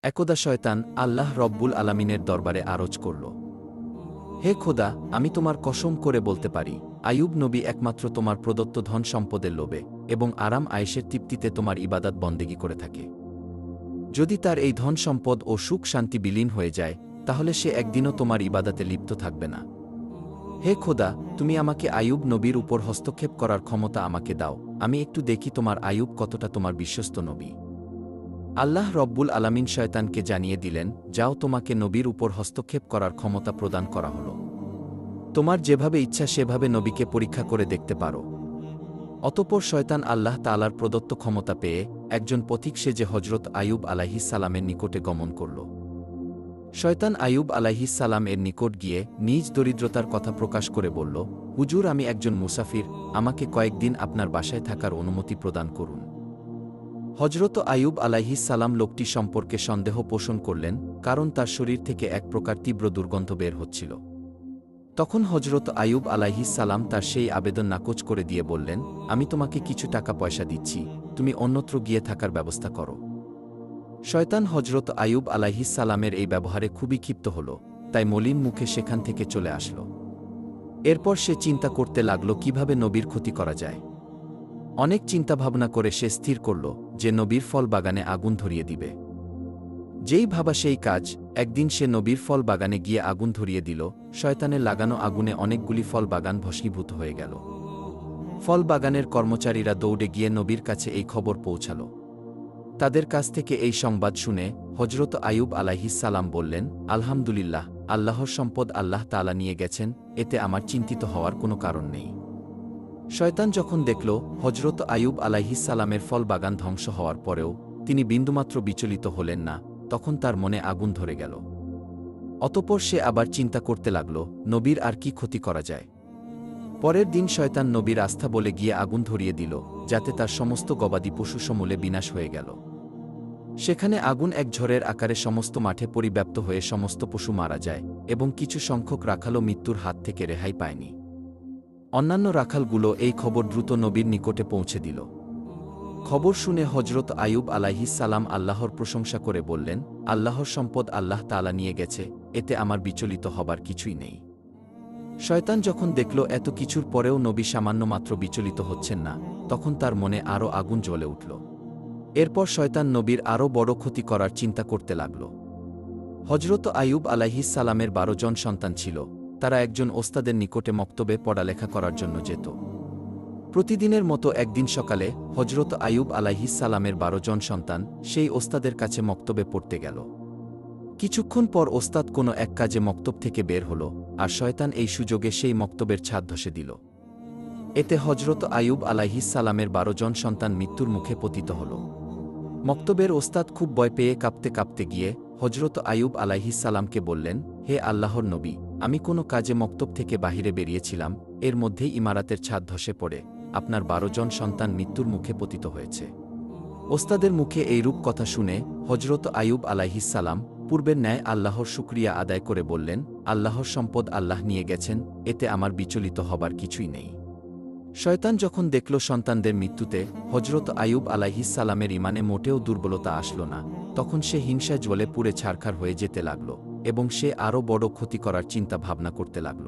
একদা শয়তান আল্লাহ রব্বুল আলামিনের দরবারে আরজ করল, হে খোদা, আমি তোমার কসম করে বলতে পারি, আইয়ুব নবী একমাত্র তোমার প্রদত্ত ধন সম্পদের লোভে এবং আরাম আয়েশের তৃপ্তিতে তোমার ইবাদত বন্দেগী করে থাকে। যদি তার এই ধন সম্পদ ও সুখ শান্তি বিলীন হয়ে যায়, তাহলে সে একদিনও তোমার ইবাদতে লিপ্ত থাকবে না। হে খোদা, তুমি আমাকে আইয়ুব নবীর উপর হস্তক্ষেপ করার ক্ষমতা আমাকে দাও, আমি একটু দেখি তোমার আইয়ুব কতটা তোমার বিশ্বস্ত নবী। আল্লাহ রব্বুল আলামিন শয়তানকে জানিয়ে দিলেন, যাও, তোমাকে নবীর উপর হস্তক্ষেপ করার ক্ষমতা প্রদান করা হল। তোমার যেভাবে ইচ্ছা সেভাবে নবীকে পরীক্ষা করে দেখতে পারো। অতঃপর শয়তান আল্লাহ তাআলার প্রদত্ত ক্ষমতা পেয়ে একজন পথিক সেজে হজরত আইয়ুব আলাইহিস সালামের নিকটে গমন করল। শয়তান আইয়ুব আলাইহিস সালাম এর নিকট গিয়ে নিজ দরিদ্রতার কথা প্রকাশ করে বলল, হুজুর, আমি একজন মুসাফির, আমাকে কয়েকদিন আপনার বাসায় থাকার অনুমতি প্রদান করুন। হজরত আইয়ুব আলাইহিস সালাম লোকটি সম্পর্কে সন্দেহ পোষণ করলেন, কারণ তার শরীর থেকে এক প্রকার তীব্র দুর্গন্ধ বের হচ্ছিল। তখন হজরত আইয়ুব আলাইহিস সালাম তার সেই আবেদন নাকচ করে দিয়ে বললেন, আমি তোমাকে কিছু টাকা পয়সা দিচ্ছি, তুমি অন্যত্র গিয়ে থাকার ব্যবস্থা করো। শয়তান হজরত আইয়ুব আলাইহিস সালামের এই ব্যবহারে খুবই ক্ষিপ্ত হল, তাই মলিন মুখে সেখান থেকে চলে আসল। এরপর সে চিন্তা করতে লাগল কিভাবে নবীর ক্ষতি করা যায়। অনেক চিন্তাভাবনা করে সে স্থির করল যে নবীর ফল বাগানে আগুন ধরিয়ে দিবে। যেই ভাবা সেই কাজ, একদিন সে নবীর ফল বাগানে গিয়ে আগুন ধরিয়ে দিল। শয়তানের লাগানো আগুনে অনেকগুলি ফল বাগান ভস্মীভূত হয়ে গেল। ফল বাগানের কর্মচারীরা দৌড়ে গিয়ে নবীর কাছে এই খবর পৌঁছাল। তাদের কাছ থেকে এই সংবাদ শুনে হজরত আইয়ুব আলাইহিস সালাম বললেন, আলহামদুলিল্লাহ, আল্লাহর সম্পদ আল্লাহ তাআলা নিয়ে গেছেন, এতে আমার চিন্তিত হওয়ার কোনো কারণ নেই। শয়তান যখন দেখল হজরত আইয়ুব আলাইহিস সালামের ফল বাগান ধ্বংস হওয়ার পরেও তিনি বিন্দুমাত্র বিচলিত হলেন না, তখন তার মনে আগুন ধরে গেল। অতঃপর সে আবার চিন্তা করতে লাগল, নবীর আর কি ক্ষতি করা যায়। পরের দিন শয়তান নবীর আস্থা বলে গিয়ে আগুন ধরিয়ে দিল, যাতে তার সমস্ত গবাদি পশু সমূলে বিনাশ হয়ে গেল। সেখানে আগুন এক ঝড়ের আকারে সমস্ত মাঠে পরিব্যাপ্ত হয়ে সমস্ত পশু মারা যায় এবং কিছু সংখ্যক রাখালও মৃত্যুর হাত থেকে রেহাই পায়নি। অন্যান্য রাখালগুলো এই খবর দ্রুত নবীর নিকটে পৌঁছে দিল। খবর শুনে হজরত আইয়ুব আলাইহিস সালাম আল্লাহর প্রশংসা করে বললেন, আল্লাহর সম্পদ আল্লাহ তাআলা নিয়ে গেছে, এতে আমার বিচলিত হবার কিছুই নেই। শয়তান যখন দেখল এত কিছুর পরেও নবী সামান্য মাত্র বিচলিত হচ্ছেন না, তখন তার মনে আরও আগুন জ্বলে উঠল। এরপর শয়তান নবীর আরও বড় ক্ষতি করার চিন্তা করতে লাগল। হজরত আইয়ুব আলাইহিস সালামের 12 জন সন্তান ছিল। তারা একজন ওস্তাদের নিকটে মক্তবে পড়ালেখা করার জন্য যেত। প্রতিদিনের মতো একদিন সকালে হজরত আইয়ুব আলাইহিস সালামের 12 জন সন্তান সেই ওস্তাদের কাছে মক্তবে পড়তে গেল। কিছুক্ষণ পর ওস্তাদ কোনো এক কাজে মক্তব থেকে বের হল, আর শয়তান এই সুযোগে সেই মক্তবের ছাদ ধসে দিল। এতে হজরত আইয়ুব আলাইহিস সালামের 12 জন সন্তান মৃত্যুর মুখে পতিত হল। মক্তবের ওস্তাদ খুব ভয় পেয়ে কাঁপতে কাঁপতে গিয়ে হজরত আইয়ুব আলাইহিস সালামকে বললেন, হে আল্লাহর নবী, আমি কোনো কাজে মক্তব থেকে বাহিরে বেরিয়েছিলাম, এর মধ্যেই ইমারাতের ছাদ ধসে পড়ে আপনার 12 জন সন্তান মৃত্যুর মুখে পতিত হয়েছে। ওস্তাদের মুখে এইরূপ কথা শুনে হজরত আইয়ুব আলাইহিস সালাম পূর্বের ন্যায় আল্লাহর শুকরিয়া আদায় করে বললেন, আল্লাহর সম্পদ আল্লাহ নিয়ে গেছেন, এতে আমার বিচলিত হবার কিছুই নেই। শয়তান যখন দেখল সন্তানদের মৃত্যুতে হজরত আইয়ুব আলাইহিস সালামের ইমানে মোটেও দুর্বলতা আসল না, তখন সে হিংসায় জ্বলে পুড়ে ছারখার হয়ে যেতে লাগল এবং সে আরও বড় ক্ষতি করার চিন্তা ভাবনা করতে লাগল।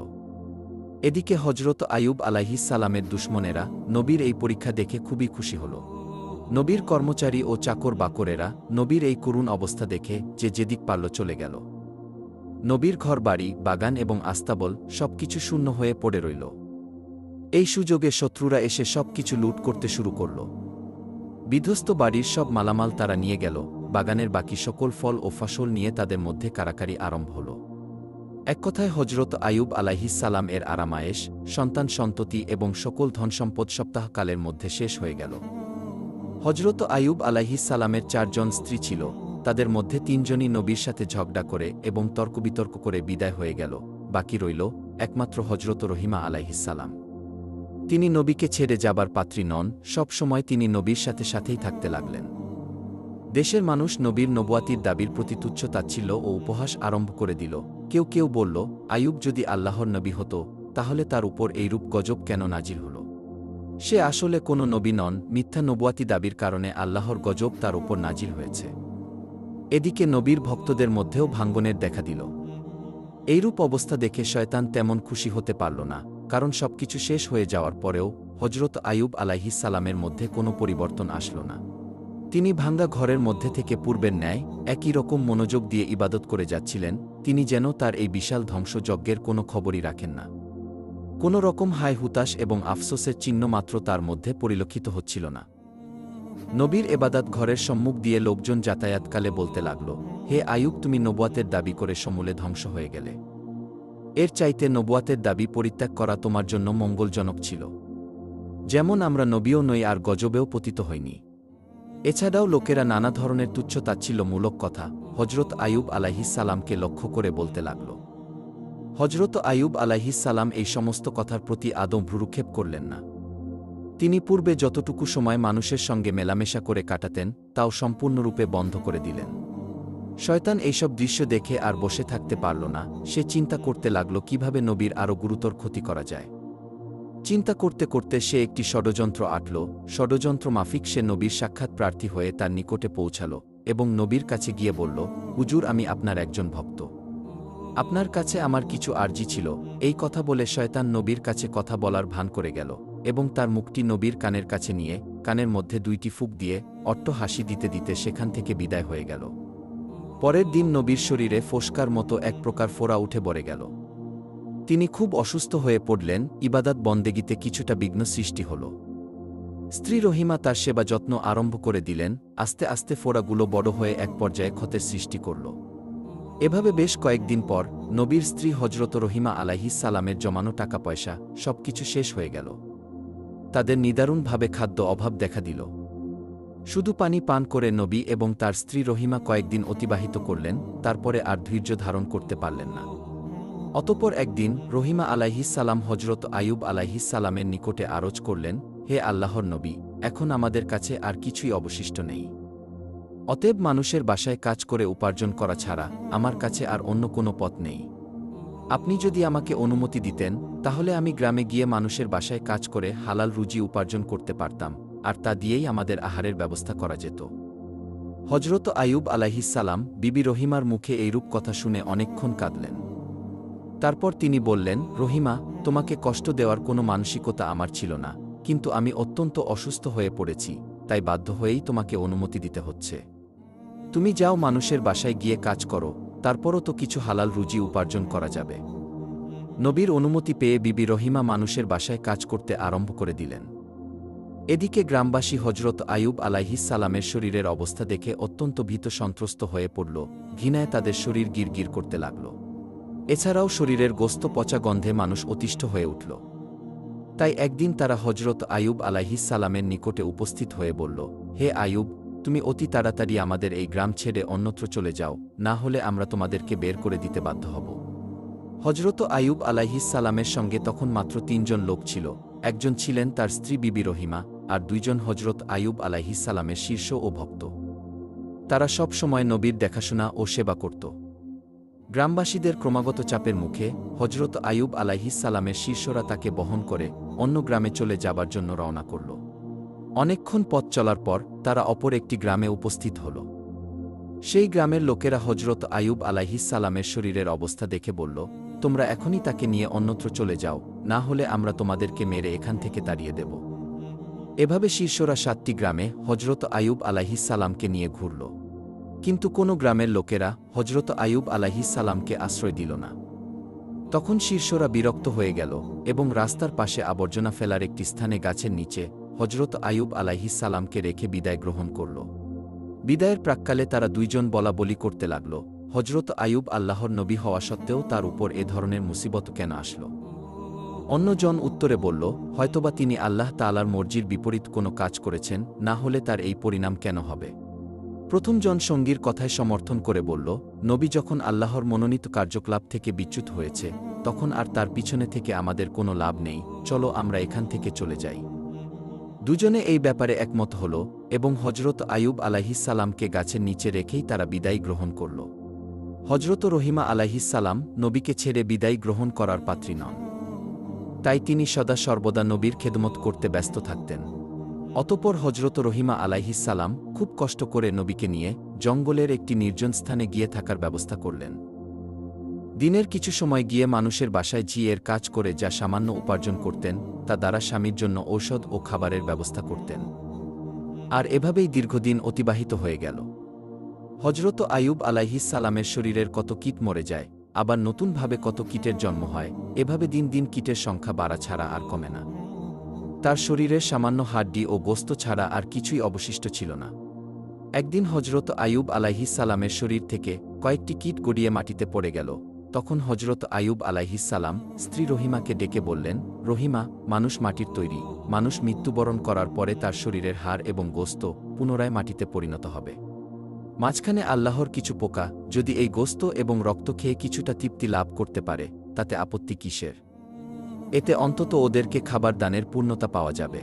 এদিকে হজরত আইয়ুব আলাইহিস সালামের দুশমনেরা নবীর এই পরীক্ষা দেখে খুবই খুশি হল। নবীর কর্মচারী ও চাকর বাকরেরা নবীর এই করুণ অবস্থা দেখে যে যেদিক পারল চলে গেল। নবীর ঘর বাড়ি, বাগান এবং আস্তাবল সবকিছু শূন্য হয়ে পড়ে রইল। এই সুযোগে শত্রুরা এসে সবকিছু লুট করতে শুরু করল। বিধ্বস্ত বাড়ির সব মালামাল তারা নিয়ে গেল, বাগানের বাকি সকল ফল ও ফসল নিয়ে তাদের মধ্যে কারাকারি আরম্ভ হল। এক কথায় হজরত আইয়ুব আলাইহিস সালাম এর আরামায়েশ, সন্তান সন্ততি এবং সকল ধনসম্পদ সপ্তাহকালের মধ্যে শেষ হয়ে গেল। হজরত আইয়ুব আলাইহিস সালামের 4 জন স্ত্রী ছিল, তাদের মধ্যে 3 জনই নবীর সাথে ঝগড়া করে এবং তর্কবিতর্ক করে বিদায় হয়ে গেল। বাকি রইল একমাত্র হজরত রহিমা আলাইহিস সালাম। তিনি নবীকে ছেড়ে যাবার পাত্রী নন, সব সময় তিনি নবীর সাথে সাথেই থাকতে লাগলেন। দেশের মানুষ নবীর নবুয়াতির দাবির প্রতি তুচ্ছ তাচ্ছিল্য ও উপহাস আরম্ভ করে দিল। কেউ কেউ বলল, আইয়ুব যদি আল্লাহর নবী হতো, তাহলে তার উপর এইরূপ গজব কেন নাজিল হল? সে আসলে কোনো নবী নন, মিথ্যা নবুয়াতি দাবির কারণে আল্লাহর গজব তার উপর নাজিল হয়েছে। এদিকে নবীর ভক্তদের মধ্যেও ভাঙ্গনের দেখা দিল। এইরূপ অবস্থা দেখে শয়তান তেমন খুশি হতে পারল না, কারণ সবকিছু শেষ হয়ে যাওয়ার পরেও হজরত আইয়ুব আলাইহিস সালামের মধ্যে কোনো পরিবর্তন আসল না। তিনি ভাঙ্গা ঘরের মধ্যে থেকে পূর্বের ন্যায় একই রকম মনোযোগ দিয়ে ইবাদত করে যাচ্ছিলেন। তিনি যেন তার এই বিশাল ধ্বংসযজ্ঞের কোনো খবরই রাখেন না। কোনো রকম হায় হুতাশ এবং আফসোসের চিহ্ন মাত্র তার মধ্যে পরিলক্ষিত হচ্ছিল না। নবীর এবাদাত ঘরের সম্মুখ দিয়ে লোকজন যাতায়াতকালে বলতে লাগল, হে আইয়ুব, তুমি নবুয়াতের দাবি করে সমূলে ধ্বংস হয়ে গেলে। এর চাইতে নবুয়াতের দাবি পরিত্যাগ করা তোমার জন্য মঙ্গলজনক ছিল। যেমন আমরা নবীও নই আর গজবেও পতিত হইনি। এছাড়াও লোকেরা নানা ধরনের তুচ্ছ-তাচ্ছিল্যমূলক কথা হজরত আইয়ুব আলাইহিস সালামকে লক্ষ্য করে বলতে লাগল। হজরত আইয়ুব আলাইহিস সালাম এই সমস্ত কথার প্রতি আদৌ ভ্রুক্ষেপ করলেন না। তিনি পূর্বে যতটুকু সময় মানুষের সঙ্গে মেলামেশা করে কাটাতেন তাও সম্পূর্ণরূপে বন্ধ করে দিলেন। শয়তান এইসব দৃশ্য দেখে আর বসে থাকতে পারল না। সে চিন্তা করতে লাগল কিভাবে নবীর আরও গুরুতর ক্ষতি করা যায়। চিন্তা করতে করতে সে একটি ষড়যন্ত্র আঁটল। ষড়যন্ত্র মাফিক সে নবীর সাক্ষাৎ প্রার্থী হয়ে তার নিকটে পৌঁছাল এবং নবীর কাছে গিয়ে বলল, হুজুর, আমি আপনার একজন ভক্ত। আপনার কাছে আমার কিছু আর্জি ছিল। এই কথা বলে শয়তান নবীর কাছে কথা বলার ভান করে গেল এবং তার মুখটি নবীর কানের কাছে নিয়ে কানের মধ্যে 2টি ফুঁক দিয়ে অট্ট হাসি দিতে দিতে সেখান থেকে বিদায় হয়ে গেল। পরের দিন নবীর শরীরে ফোস্কার মতো এক প্রকার ফোড়া উঠে পড়ে গেল। তিনি খুব অসুস্থ হয়ে পড়লেন। ইবাদত বন্দেগীতে কিছুটা বিঘ্ন সৃষ্টি হল। স্ত্রী রহিমা তার সেবা যত্ন আরম্ভ করে দিলেন। আস্তে আস্তে ফোড়াগুলো বড় হয়ে এক পর্যায়ে ক্ষতের সৃষ্টি করল। এভাবে বেশ কয়েকদিন পর নবীর স্ত্রী হজরত রহিমা আলাইহিস সালামের জমানো টাকা পয়সা সবকিছু শেষ হয়ে গেল। তাদের নিদারুণভাবে খাদ্য অভাব দেখা দিল। শুধু পানি পান করে নবী এবং তার স্ত্রী রহিমা কয়েকদিন অতিবাহিত করলেন, তারপরে আর ধৈর্য ধারণ করতে পারলেন না। অতঃপর একদিন রহিমা আলাইহিস সালাম হজরত আইয়ুব আলাইহিস সালামের নিকটে আরজ করলেন, হে আল্লাহর নবী, এখন আমাদের কাছে আর কিছুই অবশিষ্ট নেই। অতএব মানুষের বাসায় কাজ করে উপার্জন করা ছাড়া আমার কাছে আর অন্য কোনো পথ নেই। আপনি যদি আমাকে অনুমতি দিতেন তাহলে আমি গ্রামে গিয়ে মানুষের বাসায় কাজ করে হালাল রুজি উপার্জন করতে পারতাম, আর তা দিয়েই আমাদের আহারের ব্যবস্থা করা যেত। হজরত আইয়ুব আলাইহিস সালাম বিবি রহিমার মুখে এইরূপ কথা শুনে অনেকক্ষণ কাঁদলেন। তারপর তিনি বললেন, রহিমা, তোমাকে কষ্ট দেওয়ার কোনো মানসিকতা আমার ছিল না, কিন্তু আমি অত্যন্ত অসুস্থ হয়ে পড়েছি, তাই বাধ্য হয়েই তোমাকে অনুমতি দিতে হচ্ছে। তুমি যাও, মানুষের বাসায় গিয়ে কাজ করো, তারপরও তো কিছু হালাল রুজি উপার্জন করা যাবে। নবীর অনুমতি পেয়ে বিবি রহিমা মানুষের বাসায় কাজ করতে আরম্ভ করে দিলেন। এদিকে গ্রামবাসী হজরত আইয়ুব আলাইহিস সালামের শরীরের অবস্থা দেখে অত্যন্ত ভীত সন্ত্রস্ত হয়ে পড়ল। ঘৃণায় তাদের শরীর গিরগির করতে লাগল। এছাড়াও শরীরের গোস্ত পচা গন্ধে মানুষ অতিষ্ঠ হয়ে উঠল। তাই একদিন তারা হজরত আইয়ুব আলাইহিস সালামের নিকটে উপস্থিত হয়ে বলল, হে আইয়ুব, তুমি অতি তাড়াতাড়ি আমাদের এই গ্রাম ছেড়ে অন্যত্র চলে যাও, না হলে আমরা তোমাদেরকে বের করে দিতে বাধ্য হব। হজরত আইয়ুব আলাইহিস সালামের সঙ্গে তখন মাত্র 3 জন লোক ছিল। একজন ছিলেন তার স্ত্রী বিবি রহিমা, আর 2 জন হজরত আইয়ুব আলাইহিস সালামের শীর্ষ ও ভক্ত। তারা সব সময় নবীর দেখাশোনা ও সেবা করত। গ্রামবাসীদের ক্রমাগত চাপের মুখে হজরত আইয়ুব আলাইহিস সালামের শিষ্যরা তাকে বহন করে অন্য গ্রামে চলে যাবার জন্য রওনা করল। অনেকক্ষণ পথ চলার পর তারা অপর একটি গ্রামে উপস্থিত হল। সেই গ্রামের লোকেরা হজরত আইয়ুব আলাইহিস সালামের শরীরের অবস্থা দেখে বলল, তোমরা এখনই তাকে নিয়ে অন্যত্র চলে যাও, না হলে আমরা তোমাদেরকে মেরে এখান থেকে তাড়িয়ে দেব। এভাবে শিষ্যরা 7টি গ্রামে হজরত আইয়ুব আলাইহিস সালামকে নিয়ে ঘুরল, কিন্তু কোনো গ্রামের লোকেরা হজরত আইয়ুব আলাইহিস সালামকে আশ্রয় দিল না। তখন শিষ্যরা বিরক্ত হয়ে গেল এবং রাস্তার পাশে আবর্জনা ফেলার একটি স্থানে গাছের নিচে হজরত আইয়ুব আলাইহিস সালামকে রেখে বিদায় গ্রহণ করল। বিদায়ের প্রাক্কালে তারা 2 জন বলাবলি করতে লাগল, হজরত আইয়ুব আল্লাহর নবী হওয়া সত্ত্বেও তার উপর এ ধরনের মুসিবত কেন আসল? অন্যজন উত্তরে বলল, হয়তোবা তিনি আল্লাহ তাআলার মর্জির বিপরীত কোনো কাজ করেছেন, না হলে তার এই পরিণাম কেন হবে? প্রথম জন সঙ্গীর কথায় সমর্থন করে বলল, নবী যখন আল্লাহর মনোনীত কার্যকলাপ থেকে বিচ্যুত হয়েছে, তখন আর তার পিছনে থেকে আমাদের কোনো লাভ নেই, চলো আমরা এখান থেকে চলে যাই। দুজনে এই ব্যাপারে একমত হল এবং হজরত আইয়ুব আলাইহিস সালামকে গাছের নিচে রেখেই তারা বিদায় গ্রহণ করল। হজরত রহিমা আলাইহিস সালাম নবীকে ছেড়ে বিদায় গ্রহণ করার পাত্রী নন, তাই তিনি সদা সর্বদা নবীর খেদমত করতে ব্যস্ত থাকতেন। অতঃপর হজরত রহিমা আলাইহিস সালাম খুব কষ্ট করে নবীকে নিয়ে জঙ্গলের একটি নির্জন স্থানে গিয়ে থাকার ব্যবস্থা করলেন। দিনের কিছু সময় গিয়ে মানুষের বাসায় এর কাজ করে যা সামান্য উপার্জন করতেন তা দ্বারা স্বামীর জন্য ঔষধ ও খাবারের ব্যবস্থা করতেন। আর এভাবেই দীর্ঘদিন অতিবাহিত হয়ে গেল। হজরত আইয়ুব আলাইহিস সালামের শরীরের কত কীট মরে যায়, আবার নতুনভাবে কত কীটের জন্ম হয়, এভাবে দিন দিন কীটের সংখ্যা বাড়া ছাড়া আর কমে না। তার শরীরের সামান্য হাড্ডি ও গোস্ত ছাড়া আর কিছুই অবশিষ্ট ছিল না। একদিন হজরত আইয়ুব আলাইহিস সালামের শরীর থেকে কয়েকটি কীট গড়িয়ে মাটিতে পড়ে গেল। তখন হজরত আইয়ুব আলাইহিস সালাম স্ত্রী রহিমাকে ডেকে বললেন, রহিমা, মানুষ মাটির তৈরি, মানুষ মৃত্যুবরণ করার পরে তার শরীরের হাড় এবং গোস্ত পুনরায় মাটিতে পরিণত হবে। মাঝখানে আল্লাহর কিছু পোকা যদি এই গোস্ত এবং রক্ত খেয়ে কিছুটা তৃপ্তি লাভ করতে পারে, তাতে আপত্তি কিসের? এতে অন্তত ওদেরকে খাবার দানের পূর্ণতা পাওয়া যাবে।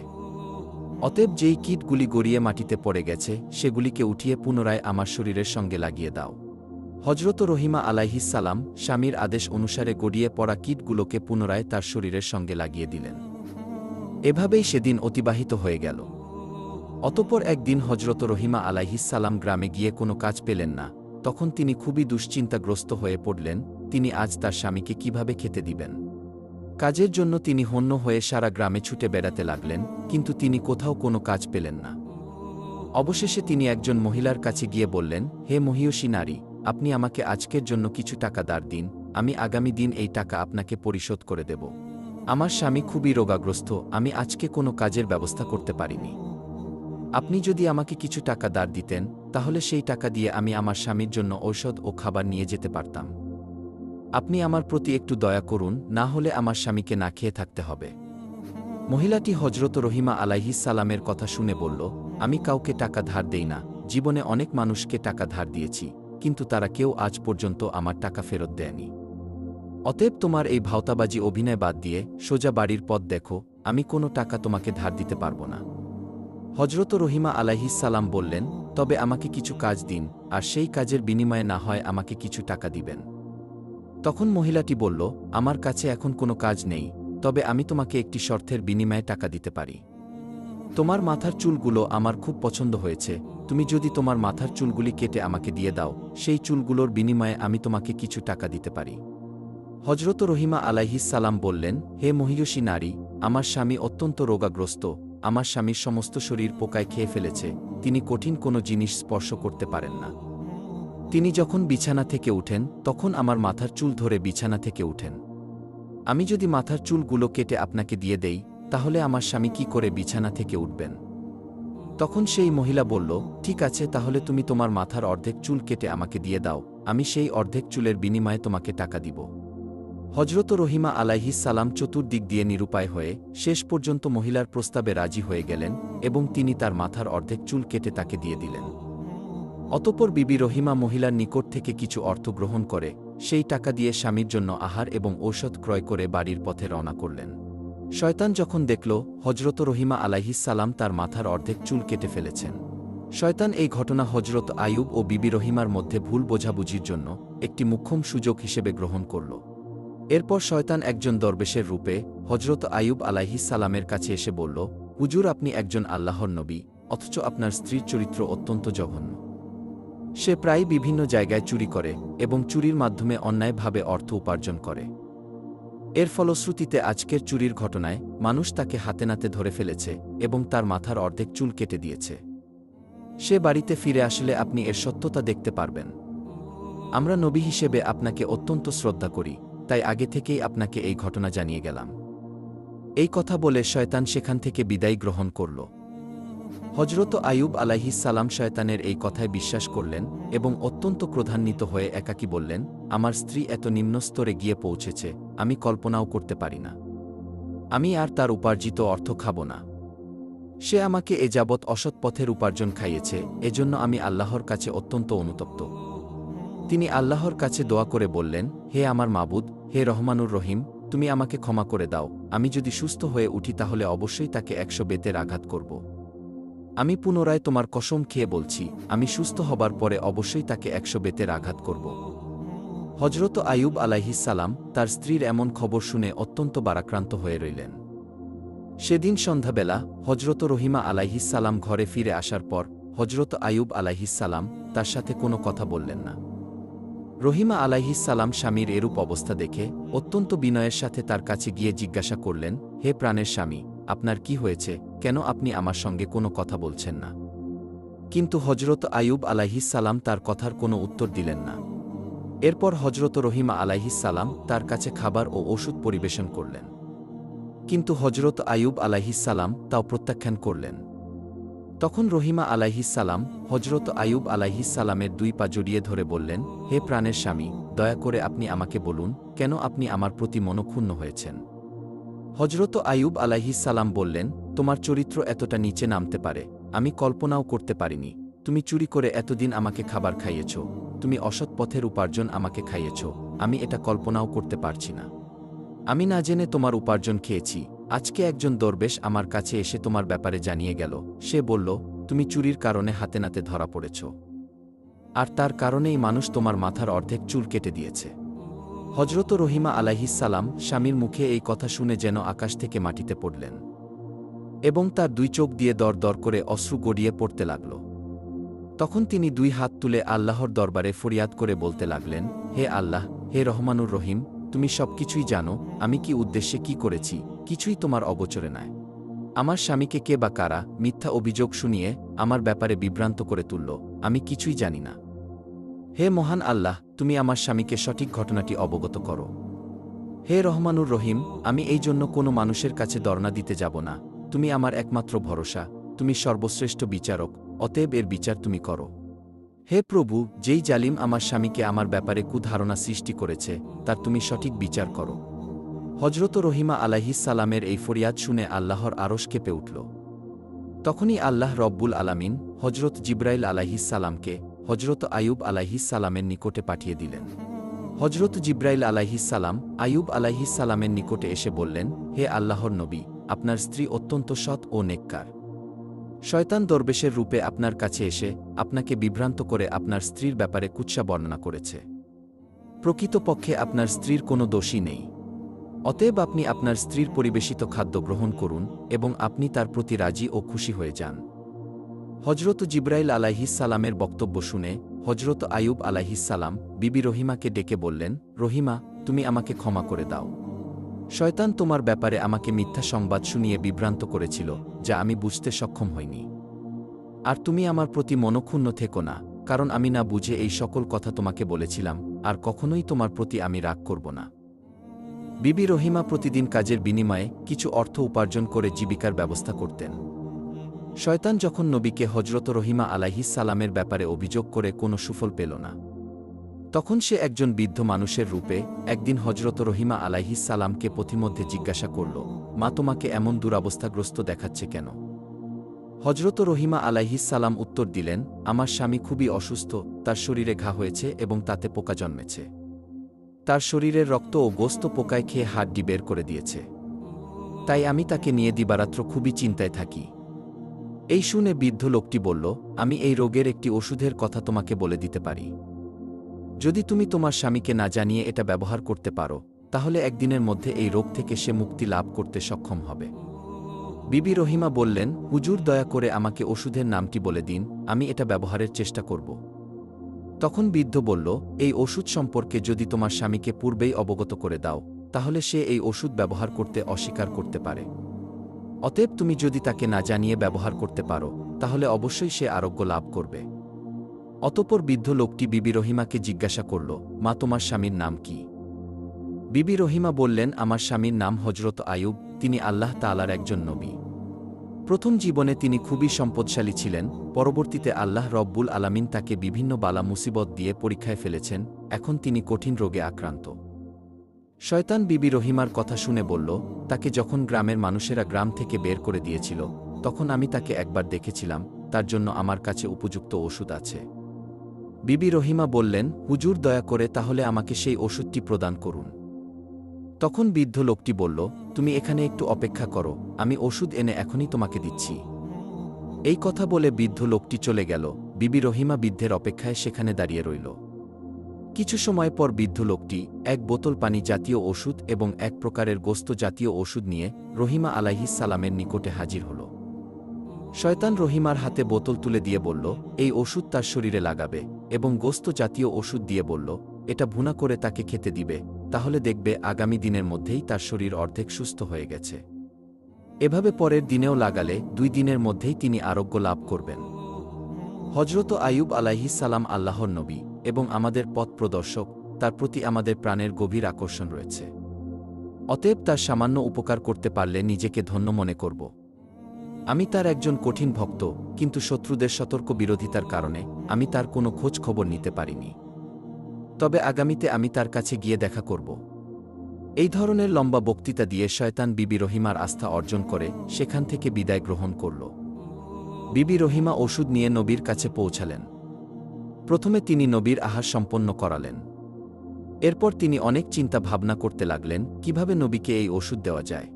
অতএব যেই কীটগুলি গড়িয়ে মাটিতে পড়ে গেছে সেগুলিকে উঠিয়ে পুনরায় আমার শরীরের সঙ্গে লাগিয়ে দাও। হজরত রহিমা আলাইহিস সালাম স্বামীর আদেশ অনুসারে গড়িয়ে পড়া কীটগুলোকে পুনরায় তার শরীরের সঙ্গে লাগিয়ে দিলেন। এভাবেই সেদিন অতিবাহিত হয়ে গেল। অতঃপর একদিন হজরত রহিমা আলাইহিস সালাম গ্রামে গিয়ে কোনো কাজ পেলেন না। তখন তিনি খুবই দুশ্চিন্তাগ্রস্ত হয়ে পড়লেন, তিনি আজ তার স্বামীকে কিভাবে খেতে দিবেন। কাজের জন্য তিনি হন্য হয়ে সারা গ্রামে ছুটে বেড়াতে লাগলেন, কিন্তু তিনি কোথাও কোনো কাজ পেলেন না। অবশেষে তিনি একজন মহিলার কাছে গিয়ে বললেন, হে মহিয়সী নারী, আপনি আমাকে আজকের জন্য কিছু টাকা ধার দিন, আমি আগামী দিন এই টাকা আপনাকে পরিশোধ করে দেব। আমার স্বামী খুবই রোগাগ্রস্ত, আমি আজকে কোনো কাজের ব্যবস্থা করতে পারিনি। আপনি যদি আমাকে কিছু টাকা ধার দিতেন, তাহলে সেই টাকা দিয়ে আমি আমার স্বামীর জন্য ঔষধ ও খাবার নিয়ে যেতে পারতাম। আপনি আমার প্রতি একটু দয়া করুন, না হলে আমার স্বামীকে না খেয়ে থাকতে হবে। মহিলাটি হজরত রহিমা আলাইহিস সালামের কথা শুনে বলল, আমি কাউকে টাকা ধার দেই না, জীবনে অনেক মানুষকে টাকা ধার দিয়েছি, কিন্তু তারা কেউ আজ পর্যন্ত আমার টাকা ফেরত দেয়নি। অতএব তোমার এই ভাওতাবাজি অভিনয় বাদ দিয়ে সোজা বাড়ির পথ দেখো, আমি কোনো টাকা তোমাকে ধার দিতে পারব না। হজরত রহিমা আলাইহিস সালাম বললেন, তবে আমাকে কিছু কাজ দিন, আর সেই কাজের বিনিময়ে না হয় আমাকে কিছু টাকা দিবেন। তখন মহিলাটি বলল, আমার কাছে এখন কোনো কাজ নেই, তবে আমি তোমাকে একটি শর্তের বিনিময়ে টাকা দিতে পারি। তোমার মাথার চুলগুলো আমার খুব পছন্দ হয়েছে, তুমি যদি তোমার মাথার চুলগুলি কেটে আমাকে দিয়ে দাও, সেই চুলগুলোর বিনিময়ে আমি তোমাকে কিছু টাকা দিতে পারি। হজরত রহিমা আলাইহিস সালাম বললেন, হে মহিয়সী নারী, আমার স্বামী অত্যন্ত রোগাগ্রস্ত, আমার স্বামীর সমস্ত শরীর পোকায় খেয়ে ফেলেছে, তিনি কঠিন কোনো জিনিস স্পর্শ করতে পারেন না। তিনি যখন বিছানা থেকে উঠেন তখন আমার মাথার চুল ধরে বিছানা থেকে উঠেন। আমি যদি মাথার চুলগুলো কেটে আপনাকে দিয়ে দেই, তাহলে আমার স্বামী কি করে বিছানা থেকে উঠবেন? তখন সেই মহিলা বলল, ঠিক আছে, তাহলে তুমি তোমার মাথার অর্ধেক চুল কেটে আমাকে দিয়ে দাও, আমি সেই অর্ধেক চুলের বিনিময়ে তোমাকে টাকা দিব। হজরত রহিমা আলাইহিস সালাম চতুর্দিক দিয়ে নিরুপায় হয়ে শেষ পর্যন্ত মহিলার প্রস্তাবে রাজি হয়ে গেলেন এবং তিনি তার মাথার অর্ধেক চুল কেটে তাকে দিয়ে দিলেন। অতঃপর বিবি রহিমা মহিলার নিকট থেকে কিছু অর্থ গ্রহণ করে সেই টাকা দিয়ে স্বামীর জন্য আহার এবং ঔষধ ক্রয় করে বাড়ির পথে রওনা করলেন। শয়তান যখন দেখল হজরত রহিমা আলাইহিস সালাম তার মাথার অর্ধেক চুল কেটে ফেলেছেন, শয়তান এই ঘটনা হজরত আইয়ুব ও বিবি রহিমার মধ্যে ভুল বোঝাবুঝির জন্য একটি মোক্ষম সুযোগ হিসেবে গ্রহণ করল। এরপর শয়তান একজন দরবেশের রূপে হজরত আইয়ুব আলাইহিস সালামের কাছে এসে বলল, হুজুর, আপনি একজন আল্লাহর নবী, অথচ আপনার স্ত্রীর চরিত্র অত্যন্ত জঘন্য। সে প্রায় বিভিন্ন জায়গায় চুরি করে এবং চুরির মাধ্যমে অন্যায়ভাবে অর্থ উপার্জন করে। এর ফলশ্রুতিতে আজকের চুরির ঘটনায় মানুষ তাকে হাতে নাতে ধরে ফেলেছে এবং তার মাথার অর্ধেক চুল কেটে দিয়েছে। সে বাড়িতে ফিরে আসলে আপনি এর সত্যতা দেখতে পারবেন। আমরা নবী হিসেবে আপনাকে অত্যন্ত শ্রদ্ধা করি, তাই আগে থেকেই আপনাকে এই ঘটনা জানিয়ে গেলাম। এই কথা বলে শয়তান সেখান থেকে বিদায় গ্রহণ করল। হজরত আইয়ুব আলাইহিস সালাম শয়তানের এই কথায় বিশ্বাস করলেন এবং অত্যন্ত ক্রোধান্বিত হয়ে একাকী বললেন, আমার স্ত্রী এত নিম্ন স্তরে গিয়ে পৌঁছেছে, আমি কল্পনাও করতে পারি না। আমি আর তার উপার্জিত অর্থ খাব না। সে আমাকে এ যাবৎ অসৎ পথের উপার্জন খাইয়েছে, এজন্য আমি আল্লাহর কাছে অত্যন্ত অনুতপ্ত। তিনি আল্লাহর কাছে দোয়া করে বললেন, হে আমার মাবুদ, হে রহমানুর রহিম, তুমি আমাকে ক্ষমা করে দাও। আমি যদি সুস্থ হয়ে উঠি তাহলে অবশ্যই তাকে 100 বেতের আঘাত করব। আমি পুনরায় তোমার কসম খেয়ে বলছি, আমি সুস্থ হবার পরে অবশ্যই তাকে 100 বেতের আঘাত করব। হজরত আইয়ুব আলাইহিস সালাম তার স্ত্রীর এমন খবর শুনে অত্যন্ত বারাক্রান্ত হয়ে রইলেন। সেদিন সন্ধ্যাবেলা হজরত রহিমা আলাইহিস সালাম ঘরে ফিরে আসার পর হজরত আইয়ুব আলাইহিসসালাম তার সাথে কোনো কথা বললেন না। রহিমা আলাইহিসসালাম স্বামীর এরূপ অবস্থা দেখে অত্যন্ত বিনয়ের সাথে তার কাছে গিয়ে জিজ্ঞাসা করলেন, হে প্রাণের স্বামী, আপনার কি হয়েছে? কেন আপনি আমার সঙ্গে কোনো কথা বলছেন না? কিন্তু হজরত আইয়ুব আলাইহিসসালাম তার কথার কোনো উত্তর দিলেন না। এরপর হজরত রহিমা আলাইহিসসালাম তার কাছে খাবার ও ওষুধ পরিবেশন করলেন। কিন্তু হজরত আইয়ুব আলাইহিসসালাম তাও প্রত্যাখ্যান করলেন। তখন রহিমা আলাইহিসসালাম হজরত আইয়ুব আলাইহিসসালামের 2 পা জড়িয়ে ধরে বললেন, হে প্রাণের স্বামী, দয়া করে আপনি আমাকে বলুন, কেন আপনি আমার প্রতি মনক্ষুণ্ণ হয়েছেন? হজরত আইয়ুব আলাইহিসসালাম বললেন, তোমার চরিত্র এতটা নিচে নামতে পারে আমি কল্পনাও করতে পারিনি। তুমি চুরি করে এতদিন আমাকে খাবার খাইয়েছ, তুমি অসৎ পথের উপার্জন আমাকে খাইয়েছ, আমি এটা কল্পনাও করতে পারছি না। আমি না জেনে তোমার উপার্জন খেয়েছি। আজকে একজন দরবেশ আমার কাছে এসে তোমার ব্যাপারে জানিয়ে গেল। সে বলল, তুমি চুরির কারণে হাতে নাতে ধরা পড়েছ, আর তার কারণেই মানুষ তোমার মাথার অর্ধেক চুল কেটে দিয়েছে। হজরত রহিমা আলাইহিসসালাম স্বামীর মুখে এই কথা শুনে যেন আকাশ থেকে মাটিতে পড়লেন, এবং তার 2 চোখ দিয়ে দর দর করে অশ্রু গড়িয়ে পড়তে লাগল। তখন তিনি 2 হাত তুলে আল্লাহর দরবারে ফরিয়াদ করে বলতে লাগলেন, হে আল্লাহ, হে রহমানুর রহিম, তুমি সব কিছুই জানো। আমি কি উদ্দেশ্যে কি করেছি কিছুই তোমার অগোচরে নয়। আমার স্বামীকে কে বা কারা মিথ্যা অভিযোগ শুনিয়ে আমার ব্যাপারে বিভ্রান্ত করে তুলল, আমি কিছুই জানি না। হে মহান আল্লাহ, তুমি আমার স্বামীকে সঠিক ঘটনাটি অবগত করো। হে রহমানুর রহিম, আমি এই জন্য কোনো মানুষের কাছে দরনা দিতে যাব না। তুমি আমার একমাত্র ভরসা, তুমি সর্বশ্রেষ্ঠ বিচারক, অতএব এর বিচার তুমি করো। হে প্রভু, যেই জালিম আমার স্বামীকে আমার ব্যাপারে কুধারণা সৃষ্টি করেছে, তার তুমি সঠিক বিচার করো। হজরত রহিমা আলাইহিসসালামের এই ফরিয়াদ শুনে আল্লাহর আরশ কেঁপে উঠল। তখনই আল্লাহ রব্বুল আলামিন হজরত জিব্রাইল আলাইহিসসালামকে হজরত আইয়ুব আলাইহিসসালামের নিকটে পাঠিয়ে দিলেন। হজরত জিব্রাইল আলাইহিসসালাম আইয়ুব আলাইহিসসালামের নিকটে এসে বললেন, হে আল্লাহর নবী, আপনার স্ত্রী অত্যন্ত সৎ ও নেককার। শয়তান দরবেশের রূপে আপনার কাছে এসে আপনাকে বিভ্রান্ত করে আপনার স্ত্রীর ব্যাপারে কুৎসা বর্ণনা করেছে। প্রকৃতপক্ষে আপনার স্ত্রীর কোনো দোষই নেই। অতএব আপনি আপনার স্ত্রীর পরিবেশিত খাদ্য গ্রহণ করুন এবং আপনি তার প্রতি রাজি ও খুশি হয়ে যান। হজরত জিব্রাইল আলাইহিসসালামের বক্তব্য শুনে হজরত আইয়ুব আলাইহিসসালাম বিবি রহিমাকে ডেকে বললেন, রহিমা, তুমি আমাকে ক্ষমা করে দাও। শয়তান তোমার ব্যাপারে আমাকে মিথ্যা সংবাদ শুনিয়ে বিভ্রান্ত করেছিল, যা আমি বুঝতে সক্ষম হইনি। আর তুমি আমার প্রতি মনক্ষুণ্ণ থেকো না, কারণ আমি না বুঝে এই সকল কথা তোমাকে বলেছিলাম, আর কখনোই তোমার প্রতি আমি রাগ করব না। বিবি রহিমা প্রতিদিন কাজের বিনিময়ে কিছু অর্থ উপার্জন করে জীবিকার ব্যবস্থা করতেন। শয়তান যখন নবীকে হজরত রহিমা আলাইহিসসালামের ব্যাপারে অভিযোগ করে কোনো সুফল পেল না, তখন সে একজন বৃদ্ধ মানুষের রূপে একদিন হজরত রহিমা আলাইহিসসালামকে পথিমধ্যে জিজ্ঞাসা করল, মা, তোমাকে এমন দুরবস্থাগ্রস্ত দেখাচ্ছে কেন? হজরত রহিমা আলাইহিসসালাম উত্তর দিলেন, আমার স্বামী খুবই অসুস্থ, তার শরীরে ঘা হয়েছে এবং তাতে পোকা জন্মেছে। তার শরীরের রক্ত ও গোস্ত পোকায় খেয়ে হাড্ডি বের করে দিয়েছে। তাই আমি তাকে নিয়ে দিবারাত্র খুবই চিন্তায় থাকি। এই শুনে বৃদ্ধ লোকটি বলল, আমি এই রোগের একটি ওষুধের কথা তোমাকে বলে দিতে পারি। যদি তুমি তোমার স্বামীকে না জানিয়ে এটা ব্যবহার করতে পারো, তাহলে একদিনের মধ্যে এই রোগ থেকে সে মুক্তি লাভ করতে সক্ষম হবে। বিবি রহিমা বললেন, হুজুর, দয়া করে আমাকে ওষুধের নামটি বলে দিন, আমি এটা ব্যবহারের চেষ্টা করব। তখন বৃদ্ধ বলল, এই ওষুধ সম্পর্কে যদি তোমার স্বামীকে পূর্বেই অবগত করে দাও, তাহলে সে এই ওষুধ ব্যবহার করতে অস্বীকার করতে পারে। অতএব তুমি যদি তাকে না জানিয়ে ব্যবহার করতে পারো, তাহলে অবশ্যই সে আরোগ্য লাভ করবে। অতঃপর বৃদ্ধ লোকটি বিবি রহিমাকে জিজ্ঞাসা করল, মা, তোমার স্বামীর নাম কি? বিবি রহিমা বললেন, আমার স্বামীর নাম হজরত আইয়ুব, তিনি আল্লাহ তাআলার একজন নবী। প্রথম জীবনে তিনি খুবই সম্পদশালী ছিলেন, পরবর্তীতে আল্লাহ রব্বুল আলামিন তাকে বিভিন্ন বালা মুসিবত দিয়ে পরীক্ষায় ফেলেছেন, এখন তিনি কঠিন রোগে আক্রান্ত। শয়তান বিবি রহিমার কথা শুনে বলল, তাকে যখন গ্রামের মানুষেরা গ্রাম থেকে বের করে দিয়েছিল, তখন আমি তাকে একবার দেখেছিলাম, তার জন্য আমার কাছে উপযুক্ত ওষুধ আছে। বিবি রহিমা বললেন, হুজুর, দয়া করে তাহলে আমাকে সেই ওষুধটি প্রদান করুন। তখন বৃদ্ধ লোকটি বলল, তুমি এখানে একটু অপেক্ষা করো, আমি ওষুধ এনে এখনই তোমাকে দিচ্ছি। এই কথা বলে বৃদ্ধ লোকটি চলে গেল। বিবি রহিমা বৃদ্ধের অপেক্ষায় সেখানে দাঁড়িয়ে রইল। কিছু সময় পর বৃদ্ধ লোকটি 1 বোতল পানি জাতীয় ওষুধ এবং 1 প্রকারের গোস্ত জাতীয় ওষুধ নিয়ে রহিমা আলাইহিসসালামের নিকটে হাজির হল। শয়তান রহিমার হাতে বোতল তুলে দিয়ে বলল, এই ওষুধ তার শরীরে লাগাবে এবং গোস্ত জাতীয় ওষুধ দিয়ে বলল, এটা ভুনা করে তাকে খেতে দিবে, তাহলে দেখবে আগামী দিনের মধ্যেই তার শরীর অর্ধেক সুস্থ হয়ে গেছে। এভাবে পরের দিনেও লাগালে 2 দিনের মধ্যেই তিনি আরোগ্য লাভ করবেন। হজরত আইয়ুব আলাইহিস সালাম আল্লাহর নবী এবং আমাদের পথ প্রদর্শক, তার প্রতি আমাদের প্রাণের গভীর আকর্ষণ রয়েছে। অতএব তার সামান্য উপকার করতে পারলে নিজেকে ধন্য মনে করব। আমি তার একজন কঠিন ভক্ত, কিন্তু শত্রুদের সতর্ক বিরোধিতার কারণে আমি তার কোনো খোঁজ খবর নিতে পারিনি। তবে আগামীতে আমি তার কাছে গিয়ে দেখা করব। এই ধরনের লম্বা বক্তৃতা দিয়ে শয়তান বিবি রহিমার আস্থা অর্জন করে সেখান থেকে বিদায় গ্রহণ করল। বিবি রহিমা ওষুধ নিয়ে নবীর কাছে পৌঁছালেন। প্রথমে তিনি নবীর আহার সম্পন্ন করালেন। এরপর তিনি অনেক চিন্তা ভাবনা করতে লাগলেন কিভাবে নবীকে এই ওষুধ দেওয়া যায়।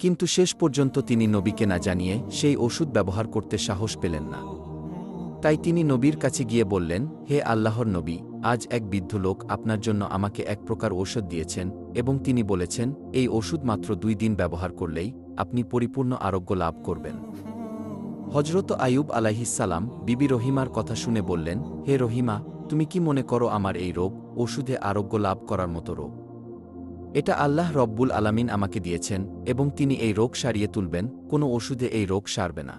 কিন্তু শেষ পর্যন্ত তিনি নবীকে না জানিয়ে সেই ওষুধ ব্যবহার করতে সাহস পেলেন না। তাই তিনি নবীর কাছে গিয়ে বললেন, হে আল্লাহর নবী, আজ এক বৃদ্ধ লোক আপনার জন্য আমাকে এক প্রকার ঔষধ দিয়েছেন এবং তিনি বলেছেন এই ওষুধ মাত্র 2 দিন ব্যবহার করলেই আপনি পরিপূর্ণ আরোগ্য লাভ করবেন। হজরত আইয়ুব আলাইহিস সালাম বিবি রহিমার কথা শুনে বললেন, হে রহিমা, তুমি কি মনে করো আমার এই রোগ ওষুধে আরোগ্য লাভ করার মতো রোগ? এটা আল্লাহ রব্বুল আলামিন আমাকে দিয়েছেন এবং তিনি এই রোগ সারিয়ে তুলবেন, কোনো ওষুধে এই রোগ সারবে না।